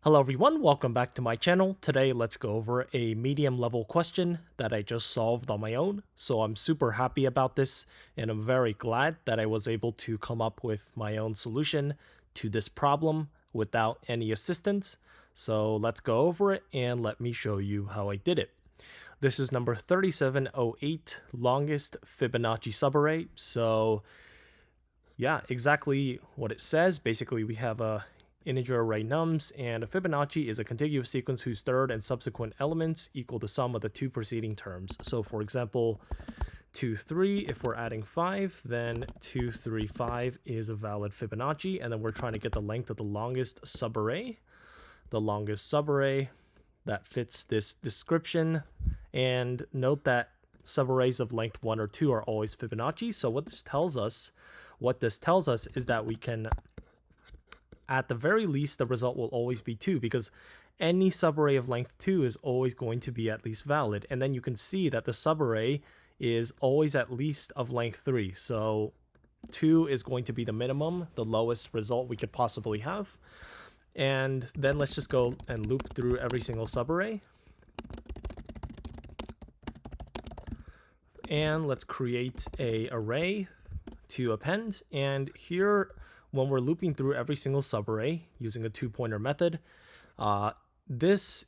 Hello everyone, welcome back to my channel. Today let's go over a medium level question that I just solved on my own. So I'm super happy about this and I'm very glad that I was able to come up with my own solution to this problem without any assistance. So let's go over it and let me show you how I did it. This is number 3708, longest Fibonacci subarray. So yeah, exactly what it says. Basically, we have a integer array nums, and a Fibonacci is a contiguous sequence whose third and subsequent elements equal the sum of the two preceding terms. So for example, 2, 3, if we're adding 5, then 2, 3, 5 is a valid Fibonacci, and then we're trying to get the length of the longest subarray. The longest subarray that fits this description. And note that subarrays of length 1 or 2 are always Fibonacci. So what this tells us is that we can, at the very least, the result will always be 2, because any subarray of length 2 is always going to be at least valid. And then you can see that the subarray is always at least of length 3. So 2 is going to be the minimum, the lowest result we could possibly have. And then let's just go and loop through every single subarray. And let's create an array to append. And here, when we're looping through every single subarray using a two-pointer method, this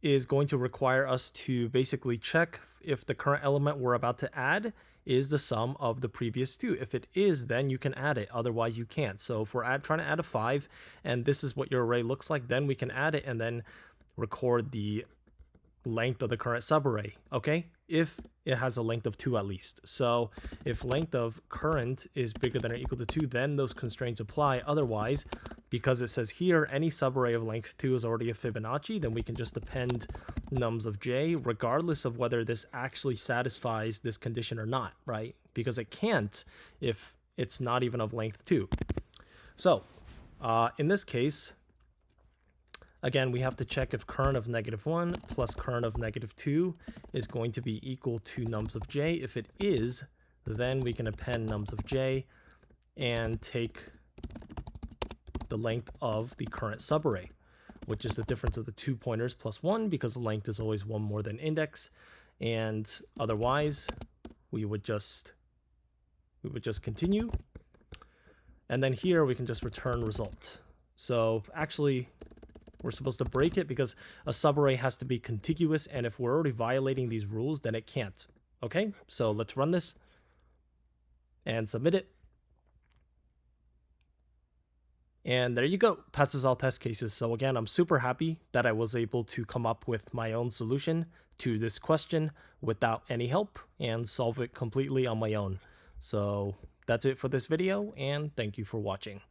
is going to require us to basically check if the current element we're about to add is the sum of the previous two. If it is, then you can add it. Otherwise, you can't. So if we're trying to add a 5, and this is what your array looks like, then we can add it and then record the length of the current subarray, okay? If it has a length of 2 at least. So if length of current is bigger than or equal to 2, then those constraints apply. Otherwise, because it says here any subarray of length 2 is already a Fibonacci, then we can just append nums of j regardless of whether this actually satisfies this condition or not, right? Because it can't if it's not even of length 2. So in this case, again, we have to check if current of -1 plus current of -2 is going to be equal to nums of j. If it is, then we can append nums of j and take the length of the current subarray, which is the difference of the 2 pointers plus 1, because the length is always 1 more than index. And otherwise, we would just continue. And then here we can just return result. So actually, we're supposed to break it because a subarray has to be contiguous, and if we're already violating these rules, then it can't. Okay, so let's run this and submit it. And there you go, passes all test cases. So again, I'm super happy that I was able to come up with my own solution to this question without any help and solve it completely on my own. So that's it for this video, and thank you for watching.